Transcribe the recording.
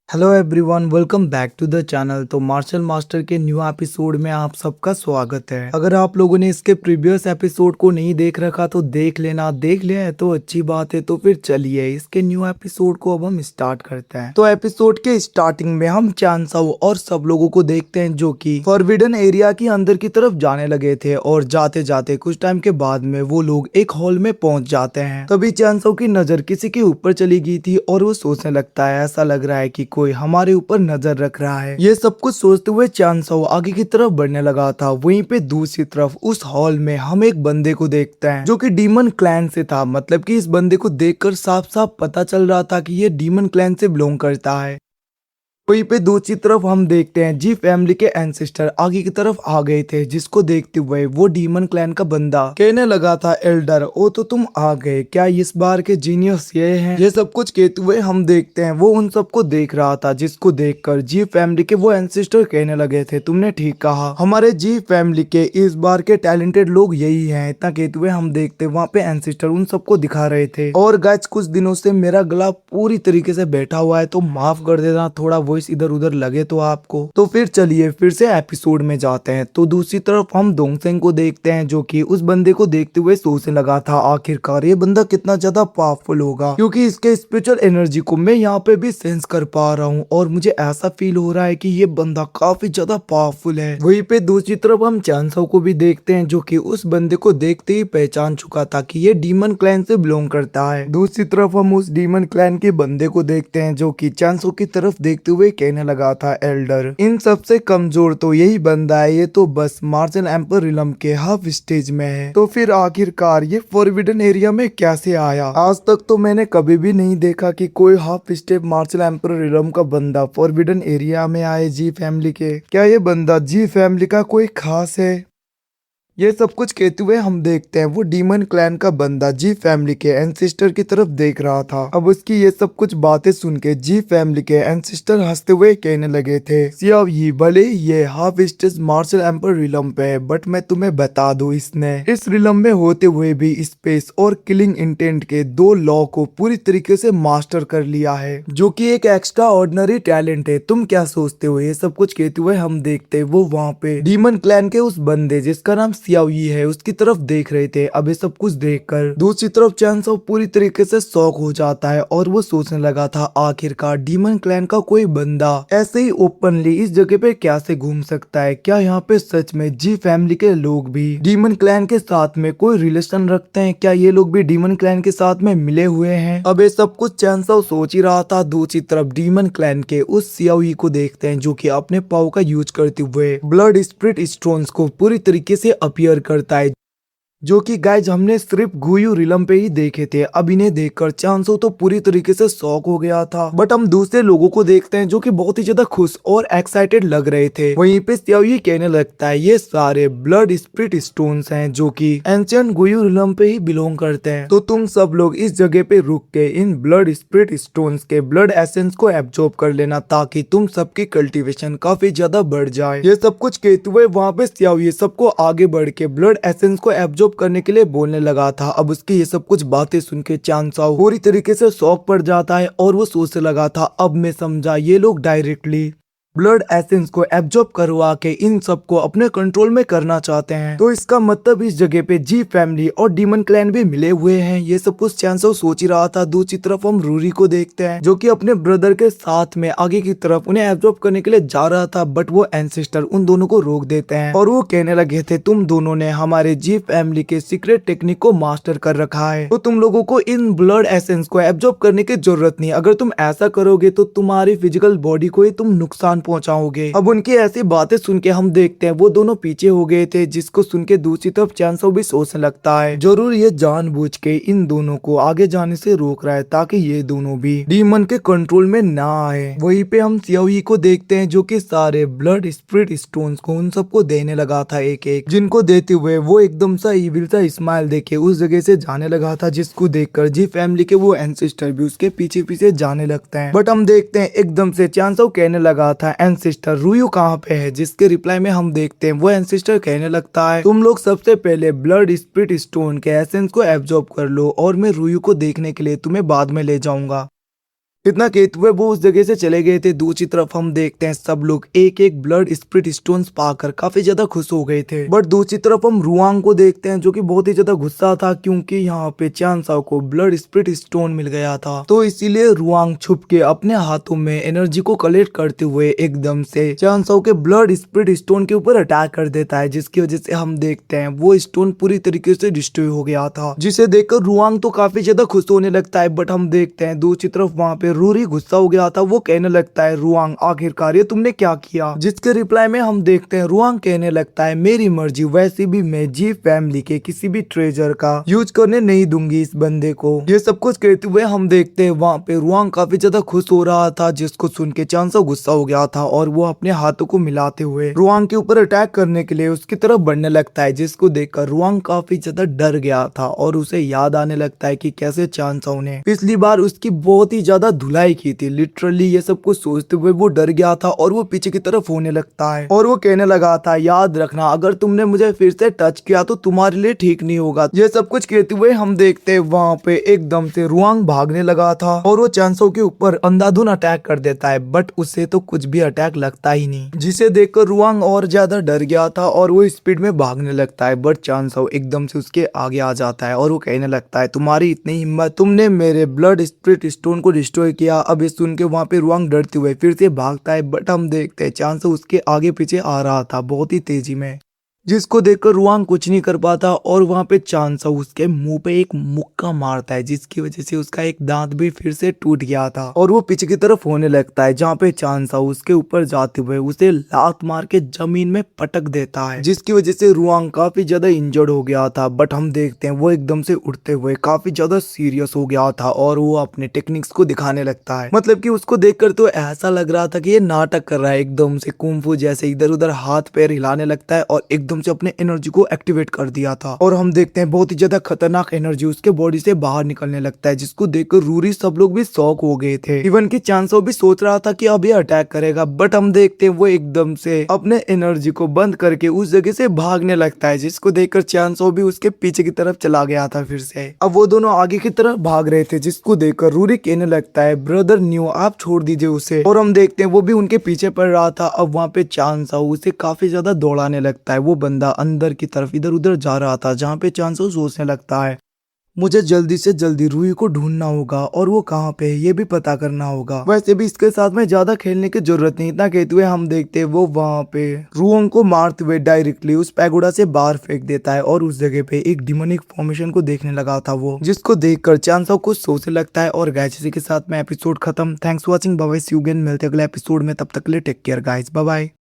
Hello everyone, welcome back to the channel. तो martial master के new episode में आप सबका स्वागत है। अगर आप लोगों ने इसके प्रीवियस एपिसोड को नहीं देख रखा तो देख लेना, देख लिया है तो अच्छी बात है। तो फिर चलिए इसके न्यू एपिसोड को अब हम स्टार्ट करते हैं। तो एपिसोड के स्टार्टिंग में हम चांसाओ और सब लोगों को देखते हैं जो कि फॉरबिडन एरिया की अंदर की तरफ जाने लगे थे, और जाते जाते कुछ टाइम के बाद में वो लोग एक हॉल में पहुंच जाते हैं। तभी चांसाओ की नजर किसी के ऊपर चली गई थी और वो सोचने लगता है ऐसा लग रहा है कि कोई हमारे ऊपर नजर रख रहा है। ये सब कुछ सोचते हुए चांसाओ आगे की तरफ बढ़ने लगा था। वहीं पे दूसरी तरफ उस हॉल में हम एक बंदे को देखते हैं जो कि डीमन क्लैन से था। मतलब कि इस बंदे को देखकर साफ साफ पता चल रहा था कि ये डीमन क्लैन से बिलोंग करता है। वहीं पे दूसरी तरफ हम देखते हैं जी फैमिली के एंसेस्टर आगे की तरफ आ गए थे, जिसको देखते हुए वो डीमन क्लैन का बंदा कहने लगा था, एल्डर ओ तो तुम आ गए, क्या इस बार के जीनियस ये हैं? ये सब कुछ कहते हुए हम देखते हैं वो उन सबको देख रहा था, जिसको देखकर जी फैमिली के वो एंसेस्टर कहने लगे थे, तुमने ठीक कहा, हमारे जी फैमिली के इस बार के टैलेंटेड लोग यही हैं। इतना कहते हुए हम देखते वहाँ पे एंसेस्टर उन सबको दिखा रहे थे। और गाइस कुछ दिनों से मेरा गला पूरी तरीके से बैठा हुआ है, तो माफ कर देना थोड़ा वॉइस इधर उधर लगे तो आपको। तो फिर चलिए फिर से एपिसोड में जाते हैं। तो दूसरी तरफ हम दोंगसेंग को देखते हैं जो कि उस बंदे को देखते हुए सोचने लगा था, आखिरकार ये बंदा कितना ज्यादा पावरफुल होगा, क्योंकि इसके स्पिरिचुअल एनर्जी को मैं यहाँ पे भी सेंस कर पा रहा हूँ और मुझे ऐसा फील हो रहा है कि ये बंदा काफी ज्यादा पावरफुल है। वहीं पे दूसरी तरफ हम चांसाओ को भी देखते हैं जो कि उस बंदे को देखते ही पहचान चुका था कि ये डीमन क्लैन से बिलोंग करता है। दूसरी तरफ हम उस डीमन क्लैन के बंदे को देखते हैं जो कि चांसाओ की तरफ देखते हुए कहने लगा था, एल्डर इन सबसे कमजोर तो यही बंदा है, ये तो बस मार्शल एम्पर रिलम के हाफ स्टेज में है। तो फिर आखिरकार ये फॉरबिडन एरिया में कैसे आया? आज तक तो मैंने कभी भी नहीं देखा कि कोई half step martial emperor realm का बंदा फॉरबिडन एरिया में आए जी फैमिली के। क्या ये बंदा जी फैमिली का कोई खास है? ये सब कुछ कहते हुए हम देखते हैं वो डीमन क्लैन का बंदा जी फैमिली के एंसेस्टर की तरफ देख रहा था। अब उसकी ये सब कुछ बातें सुन के जी फैमिली के एंसेस्टर हंसते हुए कहने लगे थे, सियाव ये भले ये half stage martial emperor realm पे है, बट मैं तुम्हें बता दूं इसने इस रिलम में होते हुए भी स्पेस और किलिंग इंटेंट के दो लॉ को पूरी तरीके से मास्टर कर लिया है, जो कि एक एक्स्ट्रा ऑर्डिनरी टैलेंट है। तुम क्या सोचते हो? ये सब कुछ कहते हुए हम देखते वो वहाँ पे डीमन क्लैन के उस बंदे जिसका नाम सियाओई है उसकी तरफ देख रहे थे। अब ये सब कुछ देखकर दूसरी तरफ चांसाओ पूरी तरीके से शॉक हो जाता है और वो सोचने लगा था, आखिरकार डीमन क्लैन का कोई बंदा ऐसे ही ओपनली इस जगह पे कैसे घूम सकता है? क्या यहाँ पे सच में जी फैमिली के लोग भी डीमन क्लैन के साथ में कोई रिलेशन रखते हैं? क्या ये लोग भी डीमन क्लैन के साथ में मिले हुए हैं? अब ये सब कुछ चांसाओ सोच ही रहा था। दूसरी तरफ डीमन क्लैन के उस सियाओई को देखते हैं जो कि अपने पाव का यूज करते हुए ब्लड स्पिरिट स्टोन्स को पूरी तरीके से अपीयर करता है, जो कि गाइज हमने सिर्फ गुयू रिलम पे ही देखे थे। अब इन्हें देखकर चांसो तो पूरी तरीके से शॉक हो गया था, बट हम दूसरे लोगों को देखते हैं जो कि बहुत ही ज्यादा खुश और एक्साइटेड लग रहे थे। वहीं पे सियाओई कहने लगता है, ये सारे ब्लड स्पिरिट स्टोन्स हैं जो कि एंशियंट गुयू रिलम पे ही बिलोंग करते हैं, तो तुम सब लोग इस जगह पे रुक के इन ब्लड स्पिरिट स्टोन्स के ब्लड एसेंस को एब्जॉर्ब कर लेना, ताकि तुम सबकी कल्टीवेशन काफी ज्यादा बढ़ जाए। ये सब कुछ कहते हुए वहाँ पे सियाओई सबको आगे बढ़ के ब्लड एसेंस को एब्जॉर्ब करने के लिए बोलने लगा था। अब उसकी ये सब कुछ बातें सुन के चांसाओ पूरी तरीके से शॉक पड़ जाता है और वो सोचने लगा था, अब मैं समझा, ये लोग डायरेक्टली ब्लड एसेंस को एब्जॉर्ब करवा के इन सबको अपने कंट्रोल में करना चाहते हैं। तो इसका मतलब इस जगह पे जी फैमिली और डीमन क्लैन भी मिले हुए हैं। ये सब कुछ चांसाओ सोच ही रहा था। दूसरी तरफ हम रूरी को देखते हैं जो कि अपने ब्रदर के साथ में आगे की तरफ उन्हें एब्जॉर्ब करने के लिए जा रहा था, बट वो एंसेस्टर उन दोनों को रोक देते हैं और वो कहने लगे थे, तुम दोनों ने हमारे जी फैमिली के सीक्रेट टेक्निक को मास्टर कर रखा है, तो तुम लोगों को इन ब्लड एसेंस को एब्जॉर्ब करने की जरूरत नहीं। अगर तुम ऐसा करोगे तो तुम्हारी फिजिकल बॉडी को ही तुम नुकसान पहुंचाओगे। अब उनकी ऐसी बातें सुन के हम देखते हैं वो दोनों पीछे हो गए थे, जिसको सुन के दूसरी तरफ चांसाओ भी सोचने लगता है, जरूर ये जानबूझ के इन दोनों को आगे जाने से रोक रहा है ताकि ये दोनों भी डीमन के कंट्रोल में ना आए। वहीं पे हम सियाओई को देखते हैं जो कि सारे ब्लड स्पिरिट स्टोन्स को उन सबको देने लगा था एक एक, जिनको देते हुए वो एकदम सा इविल सा स्माइल देके उस जगह से जाने लगा था, जिसको देखकर जी फैमिली के वो एंसेस्टर भी उसके पीछे पीछे जाने लगते हैं। बट हम देखते हैं एकदम से चांसाओ कहने लगा था, एंसेस्टर रूयू कहाँ पे है? जिसके रिप्लाई में हम देखते हैं वो एंसेस्टर कहने लगता है, तुम लोग सबसे पहले ब्लड स्पिरिट स्टोन के एसेंस को एब्जॉर्ब कर लो और मैं रूयू को देखने के लिए तुम्हें बाद में ले जाऊंगा। इतना कहते हुए वो उस जगह से चले गए थे। दूसरी तरफ हम देखते हैं सब लोग एक एक ब्लड स्पिरिट स्टोन्स पाकर काफी ज्यादा खुश हो गए थे। बट दूसरी तरफ हम रुआंग को देखते हैं जो कि बहुत ही ज्यादा गुस्सा था क्योंकि यहाँ पे चान साओ को ब्लड स्पिरिट स्टोन मिल गया था। तो इसीलिए रुआंग छुप के अपने हाथों में एनर्जी को कलेक्ट करते हुए एकदम से चान साओ के ब्लड स्पिरिट स्टोन के ऊपर अटैक कर देता है, जिसकी वजह से हम देखते हैं वो स्टोन पूरी तरीके से डिस्ट्रॉय हो गया था, जिसे देखकर रुआंग तो काफी ज्यादा खुश होने लगता है। बट हम देखते हैं दूसरी तरफ वहाँ पे रूरी गुस्सा हो गया था। वो कहने लगता है रुआंग आखिरकार ये तुमने क्या किया, जिसके रिप्लाई में हम देखते हैं रुआंग कहने लगता है मेरी मर्जी, वैसे भी मैं जी फैमिली के किसी भी ट्रेजर का यूज करने नहीं दूंगी इस बंदे को। ये सब कुछ कहते हुए हम देखते हैं वहाँ पे रुआंग काफी ज्यादा खुश हो रहा था, जिसको सुन के चान साओ गुस्सा हो गया था और वो अपने हाथों को मिलाते हुए रुआंग के ऊपर अटैक करने के लिए उसकी तरफ बढ़ने लगता है, जिसको देखकर रुआंग काफी ज्यादा डर गया था और उसे याद आने लगता है कि कैसे चान साओ ने पिछली बार उसकी बहुत ही ज्यादा धुलाई की थी। लिटरली ये सब कुछ सोचते हुए वो डर गया था और वो पीछे की तरफ होने लगता है और वो कहने लगा था याद रखना अगर तुमने मुझे फिर से टच किया तो तुम्हारे लिए ठीक नहीं होगा। ये सब कुछ कहते हुए हम देखते हैं वहाँ पे एकदम से रुआंग भागने लगा था और वो चान साओ के ऊपर अंधाधुन अटैक कर देता है, बट उसे तो कुछ भी अटैक लगता ही नहीं, जिसे देखकर रुआंग और ज्यादा डर गया था और वो स्पीड में भागने लगता है। बट चान साओ एकदम से उसके आगे आ जाता है और वो कहने लगता है तुम्हारी इतनी हिम्मत, तुमने मेरे ब्लड स्पिरिट स्टोन को डिस्ट्रॉय किया। अब ये सुन के वहाँ पे रुआंग डरते हुए फिर से भागता है, बट हम देखते हैं चान साओ उसके आगे पीछे आ रहा था बहुत ही तेजी में, जिसको देखकर रुआंग कुछ नहीं कर पाता और वहाँ पे चान साओ उसके मुंह पे एक मुक्का मारता है, जिसकी वजह से उसका एक दांत भी फिर से टूट गया था और वो पीछे की तरफ होने लगता है, जहाँ पे चान साओ उसके ऊपर जाते हुए उसे लात मार के जमीन में पटक देता है, जिसकी वजह से रुआंग काफी ज्यादा इंजर्ड हो गया था। बट हम देखते हैं वो एकदम से उठते हुए काफी ज्यादा सीरियस हो गया था और वो अपने टेक्निक्स को दिखाने लगता है। मतलब कि उसको देखकर तो ऐसा लग रहा था कि ये नाटक कर रहा है, एकदम से कुंफू जैसे इधर उधर हाथ पैर हिलाने लगता है और एकदम से अपने एनर्जी को एक्टिवेट कर दिया था। और हम देखते हैं बहुत ही ज्यादा खतरनाक एनर्जी उसके बॉडी से बाहर निकलने लगता है, जिसको देखकर रूरी सब लोग भी शॉक हो गए थे। इवन की चान साओ भी सोच रहा था कि अब ये अटैक करेगा, बट हम देखते हैं वो एकदम से अपने एनर्जी को बंद करके उस जगह से भागने लगता है, जिसको देखकर चान साओ भी उसके पीछे की तरफ चला गया था फिर से। अब वो दोनों आगे की तरफ भाग रहे थे, जिसको देखकर रूरी कहने लगता है ब्रदर न्यू आप छोड़ दीजिए उसे। और हम देखते हैं वो भी उनके पीछे पड़ रहा था। अब वहाँ पे चान साओ उसे काफी ज्यादा दौड़ाने लगता है। वो बंदा अंदर की तरफ इधर उधर जा रहा था, जहाँ पे चान साओ सोचने लगता है मुझे जल्दी से जल्दी रूही को ढूंढना होगा और वो कहाँ पे है ये भी पता करना होगा। वैसे भी इसके साथ में ज्यादा खेलने की जरूरत नहीं। इतना कहते हुए हम देखते हैं वो वहाँ पे रुआंग को मारते हुए डायरेक्टली उस पैगोडा से बाहर फेंक देता है और उस जगह पे एक डिमोनिक फॉर्मेशन को देखने लगा था वो, जिसको देखकर चान साओ कुछ सोचने लगता है। और गाइस इसी के साथ में एपिसोड खत्म। Thanks for watching, bye bye, see you again, मिलते अगले एपिसोड में, तब तक के लिए take care guys, bye bye.